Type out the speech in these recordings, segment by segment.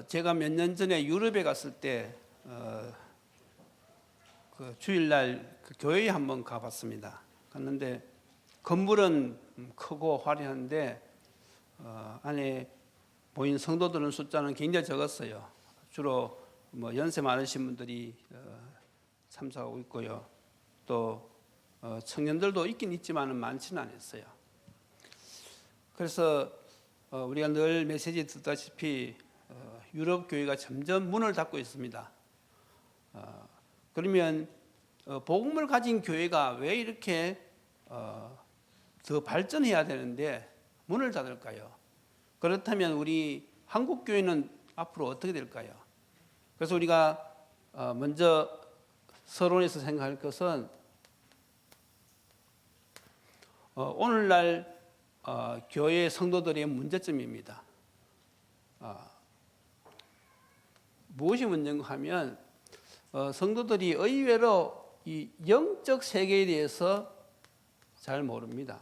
제가 몇 년 전에 유럽에 갔을 때 그 주일날 그 교회에 한번 가봤습니다. 갔는데 건물은 크고 화려한데 안에 모인 성도들은 숫자는 굉장히 적었어요. 주로 뭐 연세 많으신 분들이 참석하고 있고요. 또 청년들도 있긴 있지만은 많지는 않았어요. 그래서 우리가 늘 메시지 듣다시피 유럽 교회가 점점 문을 닫고 있습니다. 그러면 복음을 가진 교회가 왜 이렇게 더 발전해야 되는데 문을 닫을까요? 그렇다면 우리 한국 교회는 앞으로 어떻게 될까요? 그래서 우리가 먼저 서론에서 생각할 것은 오늘날 교회 성도들의 문제점입니다. 무엇이 문제인가 하면 성도들이 의외로 이 영적 세계에 대해서 잘 모릅니다.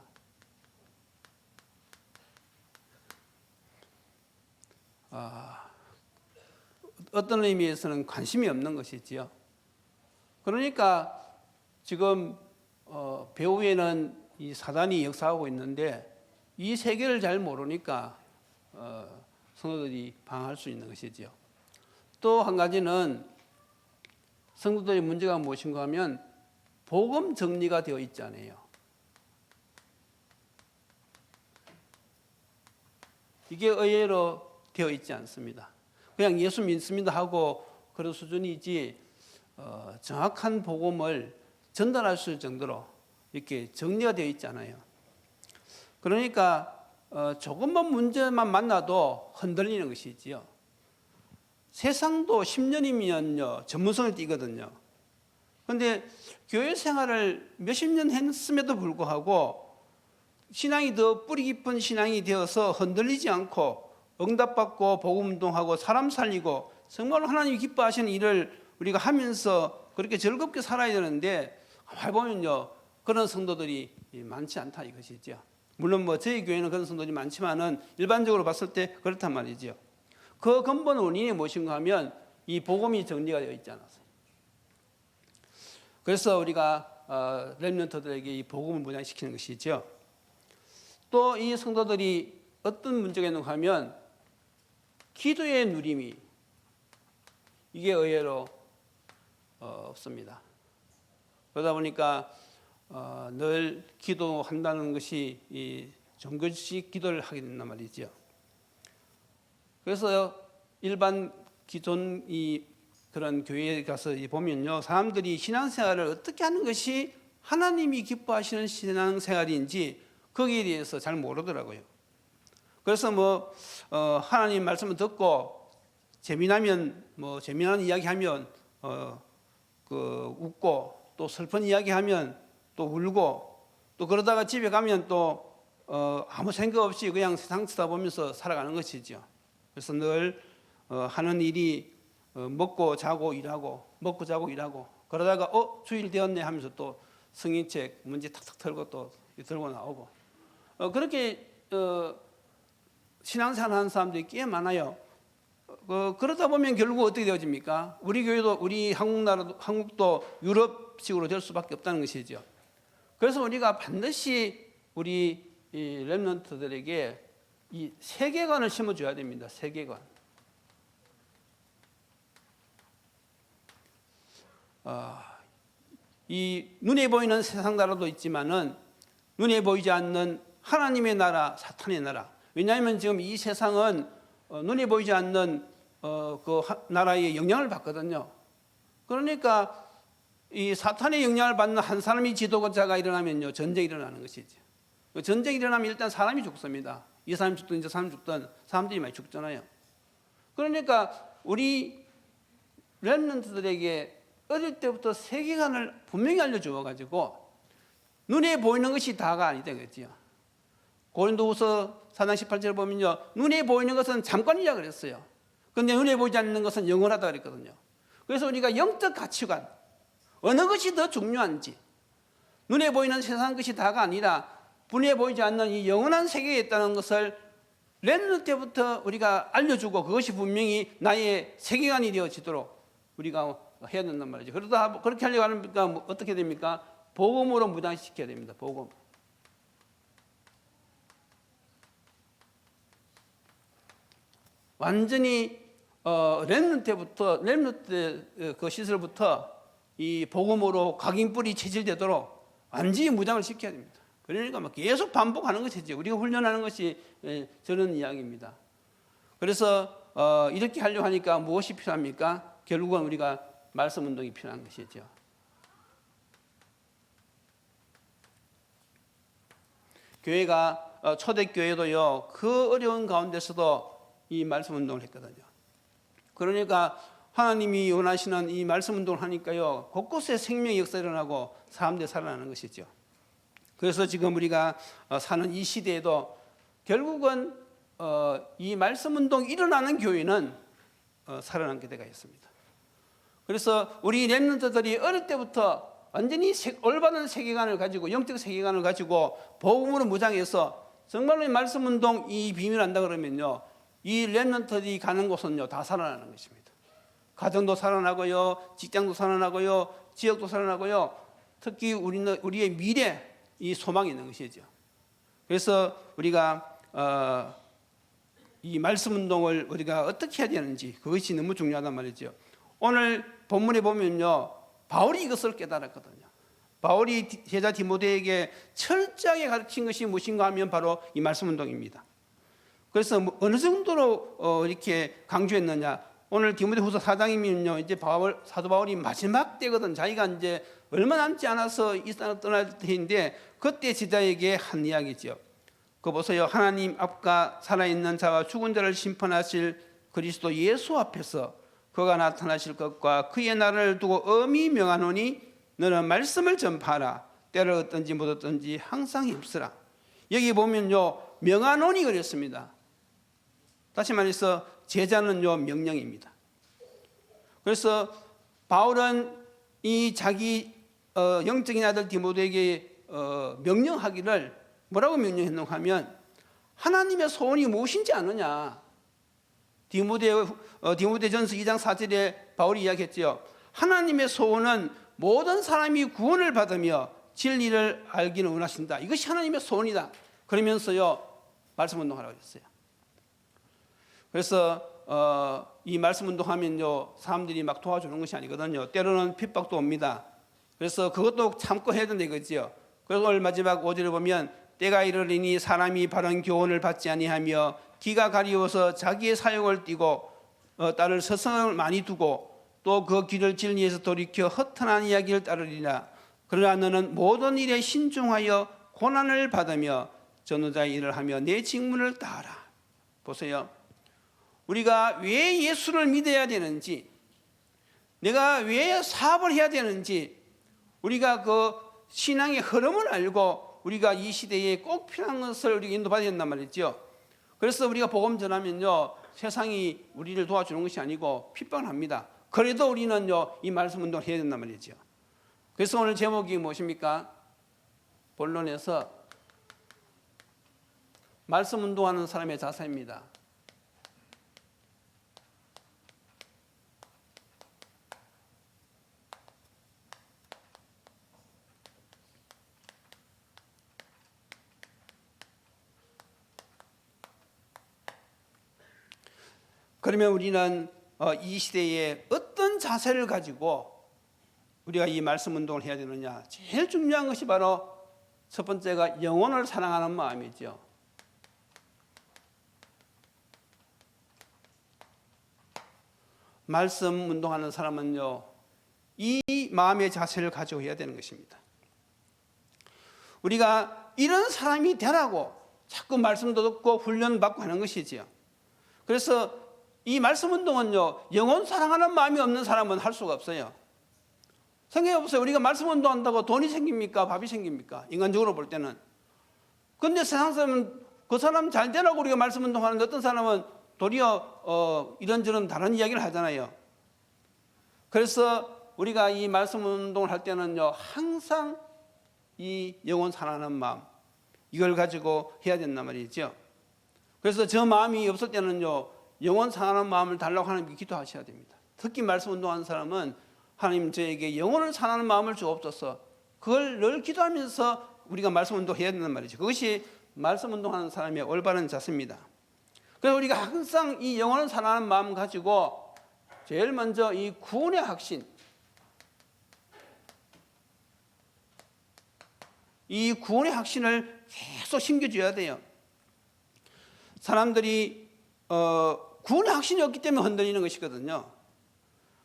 어떤 의미에서는 관심이 없는 것이지요. 그러니까 지금 배후에는 이 사단이 역사하고 있는데 이 세계를 잘 모르니까 성도들이 방황할 수 있는 것이지요. 또 한 가지는 성도들의 문제가 무엇인가 하면 복음 정리가 되어 있지 않아요. 이게 의외로 되어 있지 않습니다. 그냥 예수 믿습니다 하고 그런 수준이지 정확한 복음을 전달할 수 있을 정도로 이렇게 정리가 되어 있지 않아요. 그러니까 조금만 문제만 만나도 흔들리는 것이지요. 세상도 10년이면요 전문성을 띠거든요. 그런데 교회 생활을 몇십 년 했음에도 불구하고 신앙이 더 뿌리 깊은 신앙이 되어서 흔들리지 않고 응답받고 복음운동하고 사람 살리고 정말 하나님이 기뻐하시는 일을 우리가 하면서 그렇게 즐겁게 살아야 되는데 해보면요 그런 성도들이 많지 않다 이것이죠. 물론 뭐 저희 교회는 그런 성도들이 많지만은 일반적으로 봤을 때 그렇단 말이죠. 그 근본 원인이 무엇인가 하면 이 복음이 정리가 되어 있지 않았어요. 그래서 우리가 렘넌트들에게 이 복음을 문양시키는 것이죠. 또 이 성도들이 어떤 문제가 있는가 하면 기도의 누림이 이게 의외로 없습니다. 그러다 보니까 늘 기도한다는 것이 이 종교식 기도를 하게 된단 말이죠. 그래서 일반 기존 이 그런 교회에 가서 보면요, 사람들이 신앙생활을 어떻게 하는 것이 하나님이 기뻐하시는 신앙생활인지 거기에 대해서 잘 모르더라고요. 그래서 뭐 하나님 말씀을 듣고 재미나면 뭐 재미난 이야기하면 웃고 또 슬픈 이야기하면 또 울고 또 그러다가 집에 가면 또 아무 생각 없이 그냥 세상 쳐다보면서 살아가는 것이죠. 그래서 늘 하는 일이 먹고 자고 일하고 먹고 자고 일하고 그러다가 주일 되었네 하면서 또 성인책 문제 탁탁 털고 또 들고 나오고 그렇게 신앙생활 하는 사람들이 꽤 많아요. 그러다 보면 결국 어떻게 되어집니까? 우리 교회도 우리 한국도 유럽식으로 될 수밖에 없다는 것이죠. 그래서 우리가 반드시 우리 렘넌트들에게 이 세계관을 심어줘야 됩니다. 세계관. 이 눈에 보이는 세상 나라도 있지만은 눈에 보이지 않는 하나님의 나라, 사탄의 나라. 왜냐하면 지금 이 세상은 눈에 보이지 않는 그 나라의 영향을 받거든요. 그러니까 이 사탄의 영향을 받는 한 사람이 지도자가 일어나면요 전쟁이 일어나는 것이죠. 전쟁이 일어나면 일단 사람이 죽습니다. 이 사람이 죽든 저 사람이 죽든 사람들이 많이 죽잖아요. 그러니까 우리 렘넌트들에게 어릴 때부터 세계관을 분명히 알려주어가지고 눈에 보이는 것이 다가 아니다 그랬지요. 고린도후서 4장 18절을 보면요 눈에 보이는 것은 잠깐이라 그랬어요. 그런데 눈에 보이지 않는 것은 영원하다 그랬거든요. 그래서 우리가 영적 가치관 어느 것이 더 중요한지 눈에 보이는 세상 것이 다가 아니라 눈에 보이지 않는 이 영원한 세계에 있다는 것을 렘넌트 때부터 우리가 알려주고 그것이 분명히 나의 세계관이 되어지도록 우리가 해야 된단 말이죠. 그러다 그렇게 하려고 하니까 어떻게 됩니까? 복음으로 무장시켜야 됩니다. 복음. 완전히 렘넌트 그 시설부터 이 복음으로 각인뿔이 체질되도록 완전히 무장을 시켜야 됩니다. 그러니까 막 계속 반복하는 것이죠. 우리가 훈련하는 것이 저런 이야기입니다. 그래서 이렇게 하려고 하니까 무엇이 필요합니까? 결국은 우리가 말씀 운동이 필요한 것이죠. 교회가 초대교회도요, 그 어려운 가운데서도 이 말씀 운동을 했거든요. 그러니까 하나님이 원하시는 이 말씀 운동을 하니까요, 곳곳에 생명의 역사가 일어나고 사람들이 살아나는 것이죠. 그래서 지금 우리가 사는 이 시대에도 결국은 이 말씀 운동이 일어나는 교회는 살아남게 되어 있습니다. 그래서 우리 렘넌트들이 어릴 때부터 완전히 올바른 세계관을 가지고, 영적 세계관을 가지고 복음으로 무장해서 정말로 이 말씀 운동 이 비밀을 안다 그러면요, 이 렘넌트들이 가는 곳은요 다 살아나는 것입니다. 가정도 살아나고요, 직장도 살아나고요, 지역도 살아나고요, 특히 우리의 미래 이 소망이 있는 것이죠. 그래서 우리가 이 말씀 운동을 우리가 어떻게 해야 되는지, 그것이 너무 중요하단 말이죠. 오늘 본문에 보면요, 바울이 이것을 깨달았거든요. 바울이 제자 디모데에게 철저하게 가르친 것이 무엇인가 하면 바로 이 말씀 운동입니다. 그래서 어느 정도로 이렇게 강조했느냐? 오늘 디모데후서 4장이면요, 이제 사도 바울이 마지막 때거든. 자기가 이제 얼마 남지 않아서 이 땅을 떠날 때인데 그때 제자에게 한 이야기죠. 그거 보세요. 하나님 앞과 살아있는 자와 죽은 자를 심판하실 그리스도 예수 앞에서 그가 나타나실 것과 그의 날을 두고 엄히 명하노니 너는 말씀을 전파하라. 때를 얻든지 못 얻든지 항상 힘쓰라. 여기 보면요, 명하노니 그랬습니다. 다시 말해서 제자는요 명령입니다. 그래서 바울은 이 자기 영적인 아들 디모데에게 명령하기를 뭐라고 명령했는가 하면 하나님의 소원이 무엇인지 아느냐. 디모데전서 2장 4절에 바울이 이야기했죠. 하나님의 소원은 모든 사람이 구원을 받으며 진리를 알기를 원하신다. 이것이 하나님의 소원이다. 그러면서요 말씀 운동하라고 했어요. 그래서 이 말씀 운동하면요 사람들이 막 도와주는 것이 아니거든요. 때로는 핍박도 옵니다. 그래서 그것도 참고 해야 된다 이거지요. 그래서 오늘 마지막 5절을 보면 때가 이르리니 사람이 바른 교훈을 받지 아니하며 기가 가리워서 자기의 사욕을 띠고 따를 서성을 많이 두고 또 그 길을 진리에서 돌이켜 허탄한 이야기를 따르리라. 그러나 너는 모든 일에 신중하여 고난을 받으며 전도자의 일을 하며 내 직분을 다하라. 보세요. 우리가 왜 예수를 믿어야 되는지, 내가 왜 사업을 해야 되는지, 우리가 그 신앙의 흐름을 알고 우리가 이 시대에 꼭 필요한 것을 우리가 인도받아야 된단 말이죠. 그래서 우리가 복음 전하면요 세상이 우리를 도와주는 것이 아니고 핍박을 합니다. 그래도 우리는요 이 말씀 운동을 해야 된단 말이죠. 그래서 오늘 제목이 무엇입니까? 본론에서 말씀 운동하는 사람의 자세입니다. 그러면 우리는 이 시대에 어떤 자세를 가지고 우리가 이 말씀 운동을 해야 되느냐? 제일 중요한 것이 바로 첫 번째가 영혼을 사랑하는 마음이죠. 말씀 운동하는 사람은요 이 마음의 자세를 가지고 해야 되는 것입니다. 우리가 이런 사람이 되라고 자꾸 말씀도 듣고 훈련받고 하는 것이지요. 그래서 이 말씀 운동은요 영혼 사랑하는 마음이 없는 사람은 할 수가 없어요. 생각해보세요. 우리가 말씀 운동한다고 돈이 생깁니까? 밥이 생깁니까? 인간적으로 볼 때는. 그런데 세상 사람은 그 사람 잘 되라고 우리가 말씀 운동하는데 어떤 사람은 도리어 이런저런 다른 이야기를 하잖아요. 그래서 우리가 이 말씀 운동을 할 때는요 항상 이 영혼 사랑하는 마음 이걸 가지고 해야 된단 말이죠. 그래서 저 마음이 없을 때는요, 영원 사는 마음을 달라고 하나님께 기도하셔야 됩니다. 특히 말씀 운동하는 사람은 하나님 저에게 영원을 사는 마음을 주옵소서, 그걸 늘 기도하면서 우리가 말씀 운동해야 된단 말이죠. 그것이 말씀 운동하는 사람의 올바른 자세입니다. 그래서 우리가 항상 이 영원을 사랑하는 마음 가지고 제일 먼저 이 구원의 확신, 이 구원의 확신을 계속 심겨줘야 돼요. 사람들이 구원의 확신이 없기 때문에 흔들리는 것이거든요.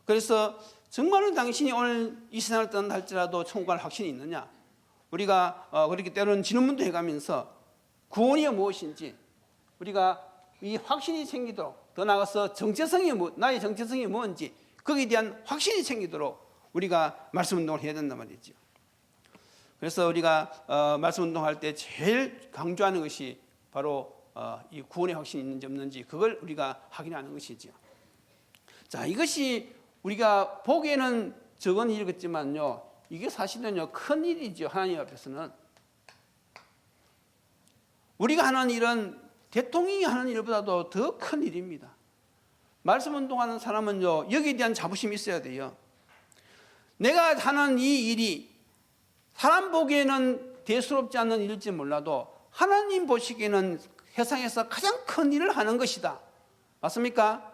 그래서 정말로 당신이 오늘 이 세상을 떠난다 할지라도 천국 갈 확신이 있느냐? 우리가 그렇게 때로는 지문문도 해가면서 구원이 무엇인지 우리가 이 확신이 생기도록, 더 나아가서 정체성이 나의 정체성이 뭔지 거기에 대한 확신이 생기도록 우리가 말씀 운동을 해야 된단 말이죠. 그래서 우리가 말씀 운동할 때 제일 강조하는 것이 바로 이 구원의 확신이 있는지 없는지 그걸 우리가 확인하는 것이죠. 자, 이것이 우리가 보기에는 적은 일 같지만요, 이게 사실은요 큰 일이죠. 하나님 앞에서는 우리가 하는 일은 대통령이 하는 일보다도 더 큰 일입니다. 말씀 운동하는 사람은요 여기에 대한 자부심이 있어야 돼요. 내가 하는 이 일이 사람 보기에는 대수롭지 않는 일일지 몰라도 하나님 보시기에는 세상에서 가장 큰 일을 하는 것이다. 맞습니까?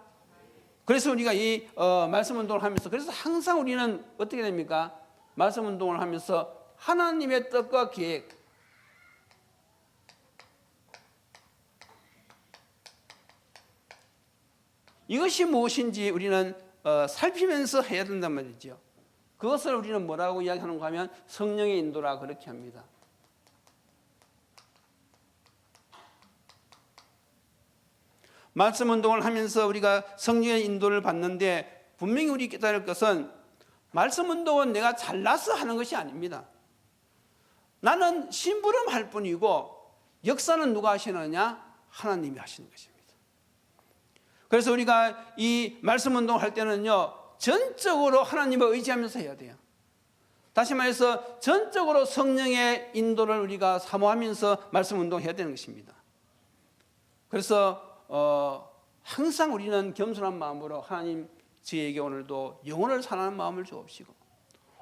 그래서 우리가 이 말씀 운동을 하면서, 그래서 항상 우리는 어떻게 됩니까? 말씀 운동을 하면서 하나님의 뜻과 계획, 이것이 무엇인지 우리는 살피면서 해야 된단 말이죠. 그것을 우리는 뭐라고 이야기하는가 하면 성령의 인도라 그렇게 합니다. 말씀 운동을 하면서 우리가 성령의 인도를 받는데 분명히 우리 깨달을 것은 말씀 운동은 내가 잘나서 하는 것이 아닙니다. 나는 심부름할 뿐이고 역사는 누가 하시느냐? 하나님이 하시는 것입니다. 그래서 우리가 이 말씀 운동을 할 때는요 전적으로 하나님을 의지하면서 해야 돼요. 다시 말해서 전적으로 성령의 인도를 우리가 사모하면서 말씀 운동을 해야 되는 것입니다. 그래서 항상 우리는 겸손한 마음으로 하나님 저에게 오늘도 영혼을 사랑하는 마음을 주옵시고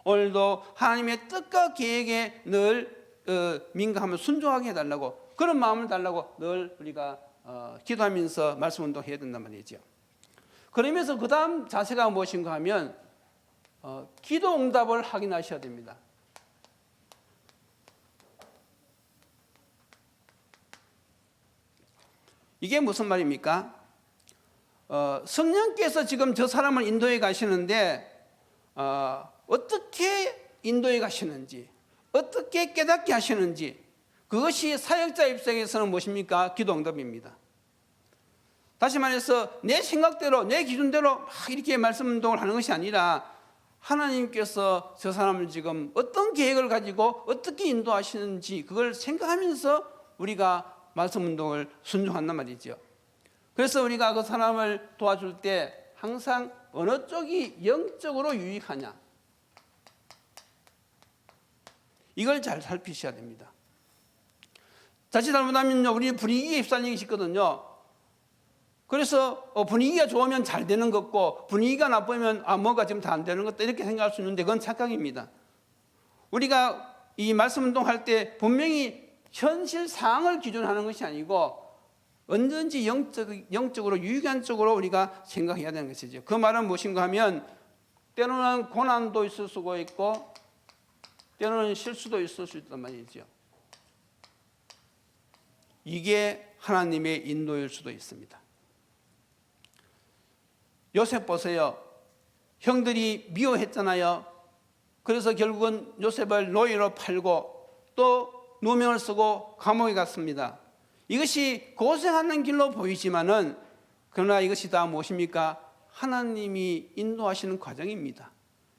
오늘도 하나님의 뜻과 계획에 늘 민감하며 순종하게 해달라고, 그런 마음을 달라고 늘 우리가 기도하면서 말씀 운동해야 된단 말이죠. 그러면서 그 다음 자세가 무엇인가 하면 기도 응답을 확인하셔야 됩니다. 이게 무슨 말입니까? 성령께서 지금 저 사람을 인도해 가시는데 어떻게 인도해 가시는지, 어떻게 깨닫게 하시는지, 그것이 사역자 입장에서는 무엇입니까? 기도 응답입니다. 다시 말해서 내 생각대로, 내 기준대로 막 이렇게 말씀 운동을 하는 것이 아니라 하나님께서 저 사람을 지금 어떤 계획을 가지고 어떻게 인도하시는지 그걸 생각하면서 우리가 말씀 운동을 순종한단 말이죠. 그래서 우리가 그 사람을 도와줄 때 항상 어느 쪽이 영적으로 유익하냐, 이걸 잘 살피셔야 됩니다. 자칫 잘못하면요 우리 분위기에 휩쓸리기 쉽거든요. 그래서 분위기가 좋으면 잘 되는 것고 분위기가 나쁘면 뭐가 지금 다 안 되는 것다 이렇게 생각할 수 있는데 그건 착각입니다. 우리가 이 말씀 운동할 때 분명히 현실 상황을 기준하는 것이 아니고 언제든지 영적으로 유익한 쪽으로 우리가 생각해야 되는 것이죠. 그 말은 무엇인가 하면 때로는 고난도 있을 수가 있고 때로는 실수도 있을 수 있단 말이죠. 이게 하나님의 인도일 수도 있습니다. 요셉 보세요. 형들이 미워했잖아요. 그래서 결국은 요셉을 노예로 팔고 또 누명을 쓰고 감옥에 갔습니다. 이것이 고생하는 길로 보이지만은 그러나 이것이 다 무엇입니까? 하나님이 인도하시는 과정입니다.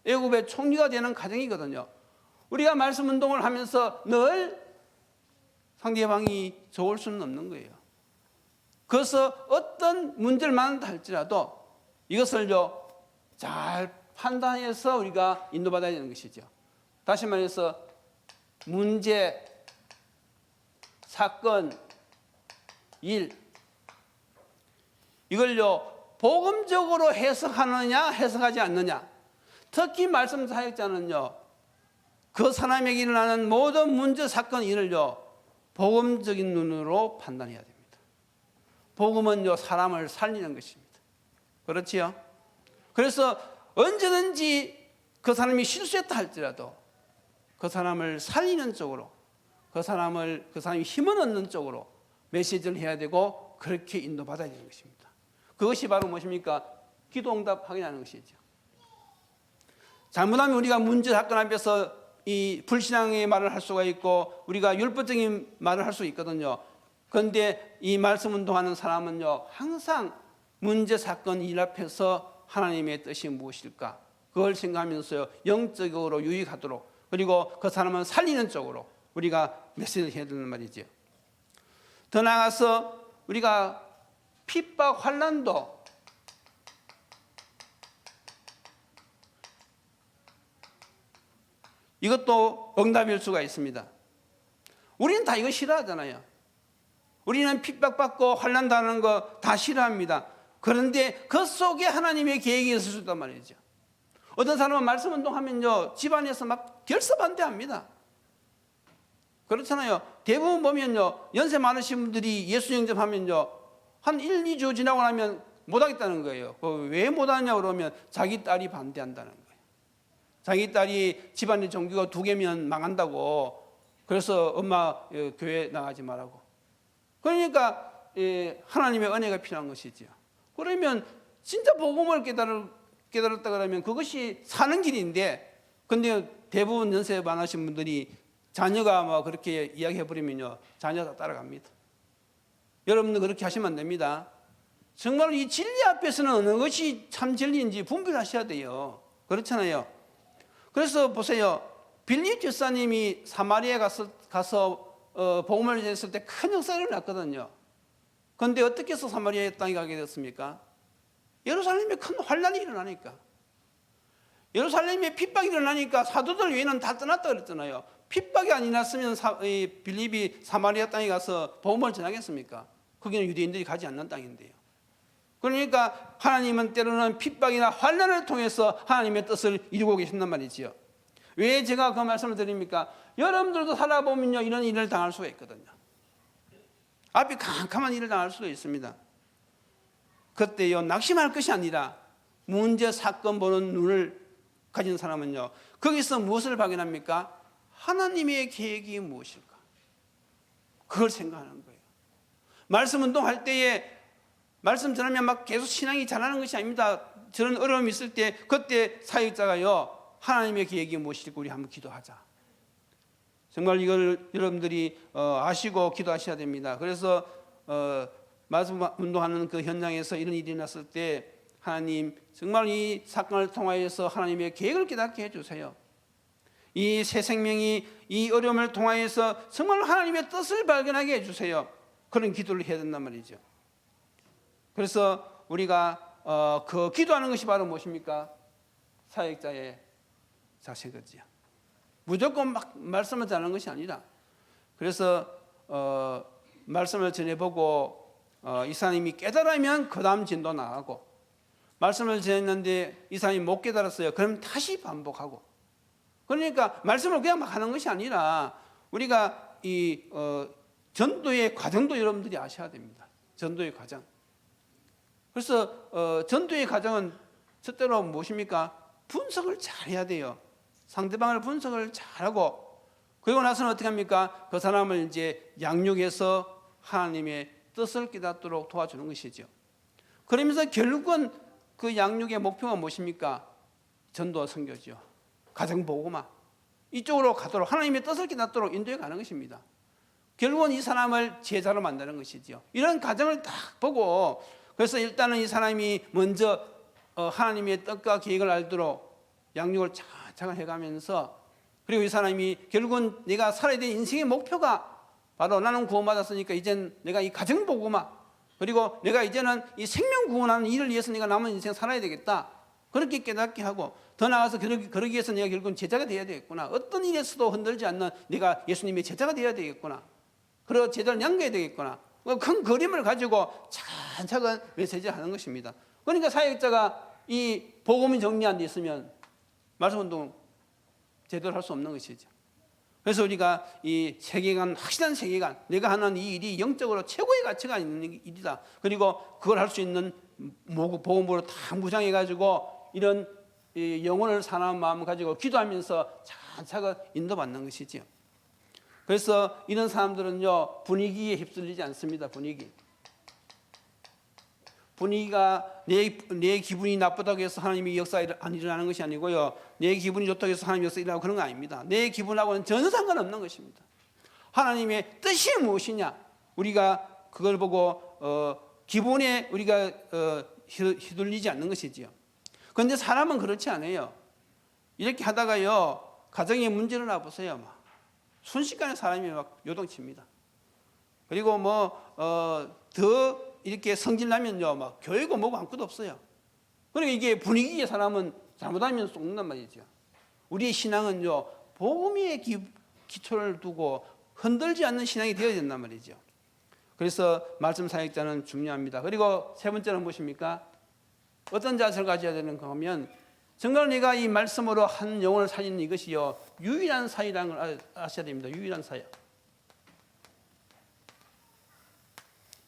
애굽의 총리가 되는 과정이거든요. 우리가 말씀 운동을 하면서 늘 상대방이 좋을 수는 없는 거예요. 그래서 어떤 문제를 만난다 할지라도 이것을요 잘 판단해서 우리가 인도받아야 되는 것이죠. 다시 말해서 문제, 사건, 일, 이걸요 복음적으로 해석하느냐 해석하지 않느냐. 특히 말씀 사역자는요 그 사람에게 일어나는 모든 문제 사건 일을요 복음적인 눈으로 판단해야 됩니다. 복음은요 사람을 살리는 것입니다. 그렇지요? 그래서 언제든지 그 사람이 실수했다 할지라도 그 사람을 살리는 쪽으로 그 사람이 힘을 얻는 쪽으로 메시지를 해야 되고 그렇게 인도받아야 되는 것입니다. 그것이 바로 무엇입니까? 기도응답 확인하는 것이죠. 잘못하면 우리가 문제 사건 앞에서 이 불신앙의 말을 할 수가 있고 우리가 율법적인 말을 할 수 있거든요. 그런데 이 말씀 운동하는 사람은요 항상 문제 사건 일 앞에서 하나님의 뜻이 무엇일까 그걸 생각하면서요 영적으로 유익하도록 그리고 그 사람은 살리는 쪽으로 우리가 메시지를 해야 되는 말이죠. 더 나아가서 우리가 핍박 환난도 이것도 응답일 수가 있습니다. 우리는 다 이거 싫어하잖아요. 우리는 핍박받고 환난당하는 거 다 싫어합니다. 그런데 그 속에 하나님의 계획이 있을 수 있단 말이죠. 어떤 사람은 말씀 운동하면요 집안에서 막 결사반대합니다. 그렇잖아요. 대부분 보면요 연세 많으신 분들이 예수 영접하면요 한 1, 2주 지나고 나면 못하겠다는 거예요. 왜 못하냐 그러면 자기 딸이 반대한다는 거예요. 자기 딸이 집안의 종교가 2개면 망한다고. 그래서 엄마 교회 나가지 말라고. 그러니까 하나님의 은혜가 필요한 것이죠. 그러면 진짜 복음을 깨달았다 그러면 그것이 사는 길인데, 근데 대부분 연세 많으신 분들이 자녀가 뭐 그렇게 이야기해버리면요 자녀가 따라갑니다. 여러분들 그렇게 하시면 안 됩니다. 정말 이 진리 앞에서는 어느 것이 참 진리인지 분별하셔야 돼요. 그렇잖아요. 그래서 보세요. 빌립 집사님이 사마리아에 가서 복음을 전했을 때 큰 역사를 났거든요. 그런데 어떻게 해서 사마리아 땅에 가게 됐습니까? 예루살렘에 큰 환란이 일어나니까. 예루살렘에 핍박이 일어나니까 사도들 외에는 다 떠났다 그랬잖아요. 핍박이 안 일어났으면 빌립이 사마리아 땅에 가서 복음을 전하겠습니까? 거기는 유대인들이 가지 않는 땅인데요. 그러니까 하나님은 때로는 핍박이나 환난을 통해서 하나님의 뜻을 이루고 계신단 말이지요. 왜 제가 그 말씀을 드립니까? 여러분들도 살아보면요 이런 일을 당할 수가 있거든요. 앞이 캄캄한 일을 당할 수도 있습니다. 그때요 낙심할 것이 아니라 문제 사건 보는 눈을 가진 사람은요 거기서 무엇을 발견합니까? 하나님의 계획이 무엇일까? 그걸 생각하는 거예요. 말씀 운동할 때에 말씀 전하면 막 계속 신앙이 자라는 것이 아닙니다. 저런 어려움이 있을 때 그때 사역자가요 하나님의 계획이 무엇일까 우리 한번 기도하자. 정말 이걸 여러분들이 아시고 기도하셔야 됩니다. 그래서 말씀 운동하는 그 현장에서 이런 일이 났을 때 하나님 정말 이 사건을 통하여서 하나님의 계획을 깨닫게 해주세요. 이 새 생명이 이 어려움을 통하여서 정말 하나님의 뜻을 발견하게 해주세요. 그런 기도를 해야 된단 말이죠. 그래서 우리가 그 기도하는 것이 바로 무엇입니까? 사역자의 자세거지요. 무조건 막 말씀을 전하는 것이 아니라 그래서 말씀을 전해보고 이 사람이 깨달으면 그 다음 진도 나가고 말씀을 전했는데 이 사람이 못 깨달았어요. 그럼 다시 반복하고 그러니까 말씀을 그냥 막 하는 것이 아니라 우리가 이 전도의 과정도 여러분들이 아셔야 됩니다. 전도의 과정. 그래서 전도의 과정은 첫째로 무엇입니까? 분석을 잘 해야 돼요. 상대방을 분석을 잘하고 그리고 나서는 어떻게 합니까? 그 사람을 이제 양육해서 하나님의 뜻을 깨닫도록 도와주는 것이죠. 그러면서 결국은 그 양육의 목표가 무엇입니까? 전도와 선교죠. 가정보고마 이쪽으로 가도록 하나님의 뜻을 깨닫도록 인도해 가는 것입니다. 결국은 이 사람을 제자로 만드는 것이죠. 이런 과정을 딱 보고 그래서 일단은 이 사람이 먼저 하나님의 뜻과 계획을 알도록 양육을 차근차근 해가면서 그리고 이 사람이 결국은 내가 살아야 될 인생의 목표가 바로 나는 구원받았으니까 이젠 내가 이 가정보고마 그리고 내가 이제는 이 생명 구원하는 일을 위해서 내가 남은 인생 살아야 되겠다. 그렇게 깨닫게 하고 더 나아가서 그러기 위해서 내가 결국은 제자가 되어야 되겠구나. 어떤 일에서도 흔들지 않는 내가 예수님의 제자가 되어야 되겠구나. 그리고 제자를 양교해야 되겠구나. 큰 그림을 가지고 차근차근 메시지를 하는 것입니다. 그러니까 사역자가 이 복음이 정리 안 돼 있으면 말씀운동 제대로 할 수 없는 것이죠. 그래서 우리가 이 세계관, 확실한 세계관, 내가 하는 이 일이 영적으로 최고의 가치가 있는 일이다. 그리고 그걸 할 수 있는 복음으로 다 무장해가지고 이런 영혼을 사랑하는 마음을 가지고 기도하면서 차근차근 인도받는 것이지요. 그래서 이런 사람들은요, 분위기에 휩쓸리지 않습니다. 분위기가 내 기분이 나쁘다고 해서 하나님의 역사가 안 일어나는 것이 아니고요, 내 기분이 좋다고 해서 하나님의 역사가 일어나고 그런 거 아닙니다. 내 기분하고는 전혀 상관없는 것입니다. 하나님의 뜻이 무엇이냐, 우리가 그걸 보고 기분에 우리가 휘둘리지 않는 것이지요. 그런데 사람은 그렇지 않아요. 이렇게 하다가요, 가정에 문제를 놔보세요. 막 순식간에 사람이 막 요동칩니다. 그리고 더 이렇게 성질나면요, 막 교회고 뭐고 아무것도 없어요. 그러니까 이게 분위기에 사람은 잘못하면 쏟는단 말이죠. 우리의 신앙은요, 복음의 기초를 두고 흔들지 않는 신앙이 되어야 된단 말이죠. 그래서 말씀 사역자는 중요합니다. 그리고 세 번째는 무엇입니까? 어떤 자세를 가져야 되는가 하면, 정말 내가 이 말씀으로 한 영혼을 살리는 이것이요, 유일한 사역이라는 걸 아셔야 됩니다. 유일한 사역.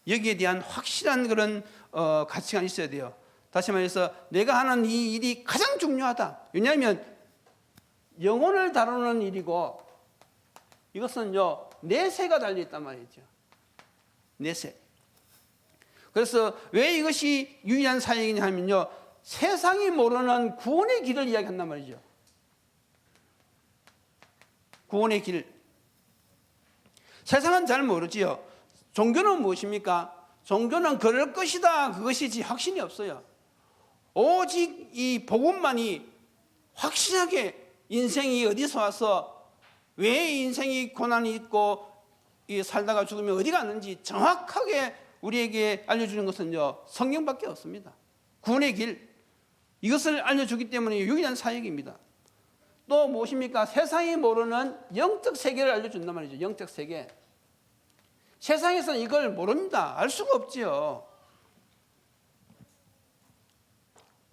여기에 대한 확실한 그런 가치가 있어야 돼요. 다시 말해서 내가 하는 이 일이 가장 중요하다. 왜냐하면 영혼을 다루는 일이고, 이것은요, 내세가 달려있단 말이죠. 내세. 그래서 왜 이것이 유일한 사역이냐 하면요, 세상이 모르는 구원의 길을 이야기한단 말이죠. 구원의 길. 세상은 잘 모르지요. 종교는 무엇입니까? 종교는 그럴 것이다, 그것이지 확신이 없어요. 오직 이 복음만이 확실하게 인생이 어디서 와서 왜 인생이 고난이 있고 살다가 죽으면 어디 갔는지 정확하게 우리에게 알려주는 것은요, 성경밖에 없습니다. 구원의 길, 이것을 알려주기 때문에 유일한 사역입니다. 또 무엇입니까? 세상이 모르는 영적 세계를 알려준단 말이죠. 영적 세계. 세상에서는 이걸 모릅니다. 알 수가 없지요.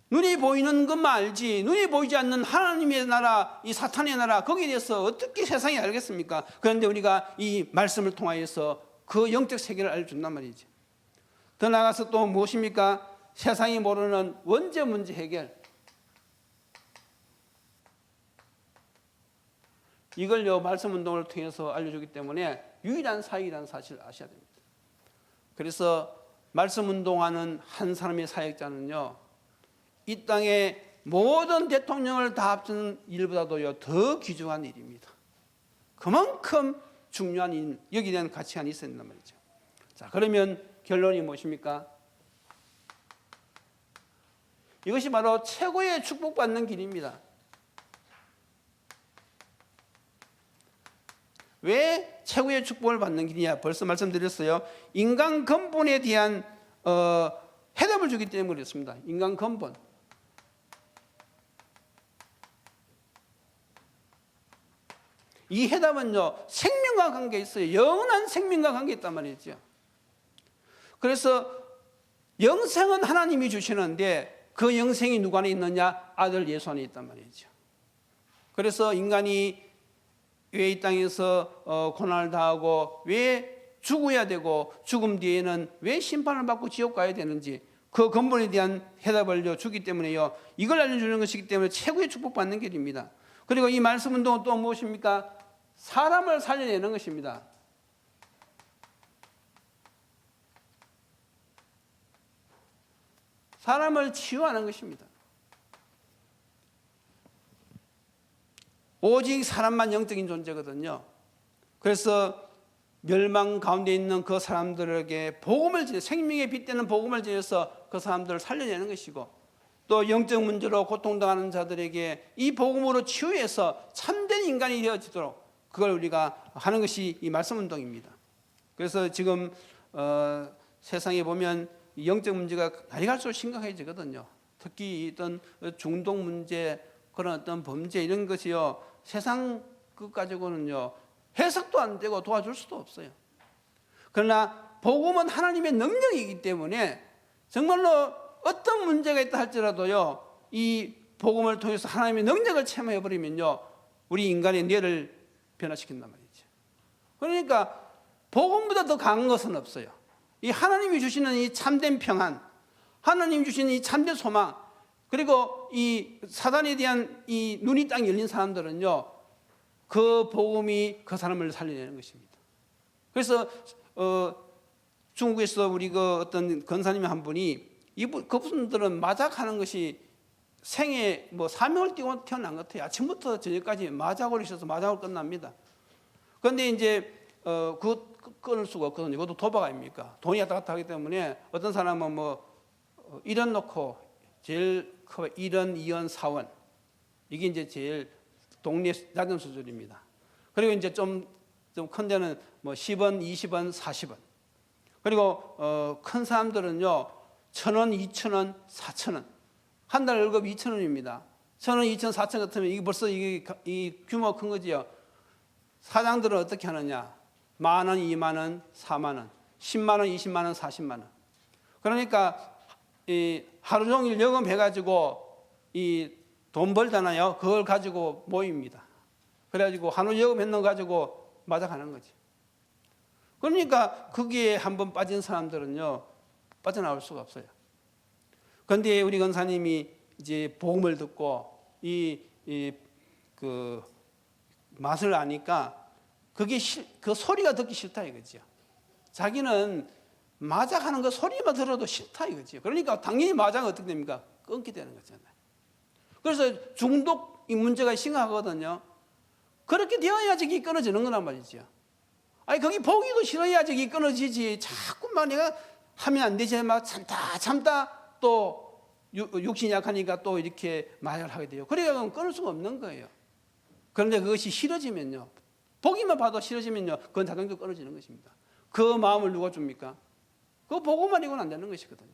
눈이 보이는 것만 알지, 눈이 보이지 않는 하나님의 나라, 이 사탄의 나라, 거기에 대해서 어떻게 세상이 알겠습니까? 그런데 우리가 이 말씀을 통하여서 그 영적 세계를 알려준단 말이죠. 더 나아가서 또 무엇입니까? 세상이 모르는 원죄 문제 해결. 이걸요, 말씀 운동을 통해서 알려주기 때문에 유일한 사역이라는 사실을 아셔야 됩니다. 그래서 말씀 운동하는 한 사람의 사역자는요, 이 땅의 모든 대통령을 다 합치는 일보다도요, 더 귀중한 일입니다. 그만큼 중요한 일, 여기에 대한 가치가 있어야 된단 말이죠. 자, 그러면 결론이 무엇입니까? 이것이 바로 최고의 축복받는 길입니다. 왜 최고의 축복을 받는 길이냐? 벌써 말씀드렸어요. 인간 근본에 대한 해답을 주기 때문에 그렇습니다. 인간 근본. 이 해답은요, 생명과 관계 있어요. 영원한 생명과 관계 있단 말이죠. 그래서 영생은 하나님이 주시는데 그 영생이 누구 안에 있느냐? 아들 예수 안에 있단 말이죠. 그래서 인간이 왜 이 땅에서 고난을 당하고 왜 죽어야 되고 죽음 뒤에는 왜 심판을 받고 지옥 가야 되는지 그 근본에 대한 해답을 주기 때문에요, 이걸 알려주는 것이기 때문에 최고의 축복받는 길입니다. 그리고 이 말씀 운동은 또 무엇입니까? 사람을 살려내는 것입니다. 사람을 치유하는 것입니다. 오직 사람만 영적인 존재거든요. 그래서 멸망 가운데 있는 그 사람들에게 복음을 전해, 생명의 빛되는 복음을 전해서 그 사람들을 살려내는 것이고, 또 영적 문제로 고통당하는 자들에게 이 복음으로 치유해서 참된 인간이 되어지도록 그걸 우리가 하는 것이 이 말씀 운동입니다. 그래서 지금 세상에 보면 영적 문제가 날이 갈수록 심각해지거든요. 특히 어떤 중동 문제, 그런 어떤 범죄 이런 것이요, 세상 것 가지고는요, 해석도 안 되고 도와줄 수도 없어요. 그러나 복음은 하나님의 능력이기 때문에 정말로 어떤 문제가 있다 할지라도요, 이 복음을 통해서 하나님의 능력을 체험해 버리면요, 우리 인간의 뇌를 변화시킨단 말이죠. 그러니까 복음보다 더 강한 것은 없어요. 이 하나님이 주시는 이 참된 평안, 하나님이 주시는 이 참된 소망, 그리고 이 사단에 대한 이 눈이 딱 열린 사람들은요, 그 복음이 그 사람을 살려내는 것입니다. 그래서 중국에서 우리 그 어떤 권사님 한 분이 그분들은 마작하는 것이 생에 뭐 사명을 띠고 태어난 것 같아요. 아침부터 저녁까지 마작을 있어서 마작을 끝납니다. 그런데 이제 그 끊을 수가 없거든요. 그것도 도박 아닙니까? 돈이 왔다 갔다 하기 때문에 어떤 사람은 뭐 1원 넣고 제일 커 1원, 2원, 4원 이게 이제 제일 동네 낮은 수준입니다. 그리고 이제 좀 큰 데는 뭐 10원, 20원, 40원. 그리고 큰 사람들은요 1,000원, 2,000원, 4,000원. 한 달 월급 2,000원입니다. 1,000원, 2,000원, 4,000원 같으면 이게 벌써 이 규모가 큰 거지요. 사장들은 어떻게 하느냐? 10,000원, 20,000원, 40,000원, 100,000원, 200,000원, 400,000원. 그러니까 이 하루 종일 여금해가지고 이 돈 벌잖아요. 그걸 가지고 모입니다. 그래가지고 하루 여금했는 거 가지고 마작하는 거지. 그러니까 거기에 한번 빠진 사람들은요 빠져나올 수가 없어요. 그런데 우리 권사님이 이제 복음을 듣고 그 맛을 아니까 그게 그 소리가 듣기 싫다 이거죠. 자기는 마작하는 거 소리만 들어도 싫다 이거죠. 그러니까 당연히 마작은 어떻게 됩니까? 끊게 되는 거잖아요. 그래서 중독 이 문제가 심각하거든요. 그렇게 되어야지 이게 끊어지는 거란 말이죠. 아니 거기 보기도 싫어야지 이게 끊어지지. 자꾸만 내가 하면 안 되지 막 참다 또 육신이 약하니까 또 이렇게 마약을 하게 돼요. 그래야 끊을 수가 없는 거예요. 그런데 그것이 싫어지면요, 보기만 봐도 싫어지면요, 그건 자동적으로 끊어지는 것입니다. 그 마음을 누가 줍니까? 그거 보고만 이고는 안 되는 것이거든요.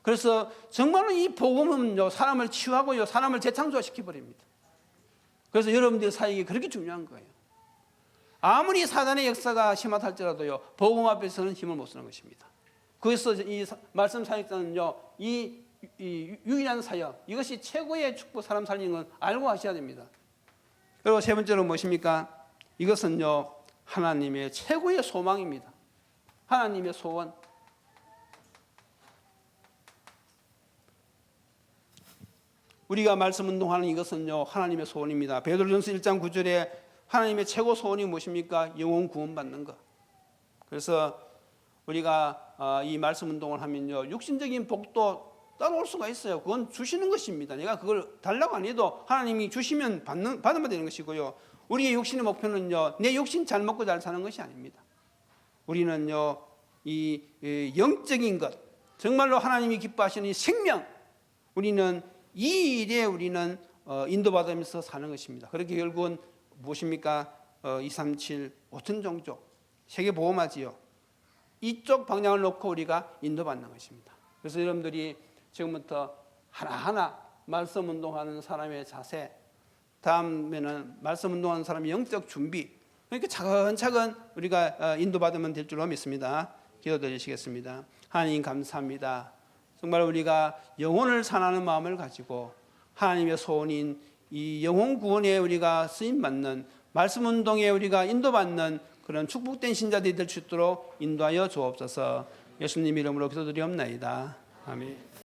그래서 정말로 이 복음은요, 사람을 치유하고요, 사람을 재창조시켜 버립니다. 그래서 여러분들 사역이 그렇게 중요한 거예요. 아무리 사단의 역사가 심하다 할지라도요, 복음 앞에서는 힘을 못 쓰는 것입니다. 그래서 이 말씀 사역자는요, 이 유일한 사역, 이것이 최고의 축복, 사람 살리는 건 알고 하셔야 됩니다. 그리고 세 번째로 무엇입니까? 이것은요, 하나님의 최고의 소망입니다. 하나님의 소원. 우리가 말씀 운동하는 이것은요, 하나님의 소원입니다. 베드로전서 1장 9절에 하나님의 최고 소원이 무엇입니까? 영혼 구원받는 것. 그래서 우리가 이 말씀 운동을 하면요, 육신적인 복도 따라올 수가 있어요. 그건 주시는 것입니다. 내가 그걸 달라고 안 해도 하나님이 주시면 받으면 되는 것이고요. 우리의 육신의 목표는요, 내 육신 잘 먹고 잘 사는 것이 아닙니다. 우리는요, 이 영적인 것, 정말로 하나님이 기뻐하시는 이 생명, 우리는 이 일에 우리는 인도받으면서 사는 것입니다. 그렇게 결국은 무엇입니까? 237 5천 종족 세계 보험하지요. 이쪽 방향을 놓고 우리가 인도받는 것입니다. 그래서 여러분들이 지금부터 하나하나 말씀 운동하는 사람의 자세, 다음에는 말씀 운동하는 사람의 영적 준비, 그러니까 차근차근 우리가 인도받으면 될 줄로 믿습니다. 기도드리시겠습니다. 하나님 감사합니다. 정말 우리가 영혼을 사랑하는 마음을 가지고 하나님의 소원인 이 영혼 구원에 우리가 쓰임받는 말씀 운동에 우리가 인도받는 그런 축복된 신자들이 될 수 있도록 인도하여 주옵소서. 예수님 이름으로 기도드리옵나이다. 아멘.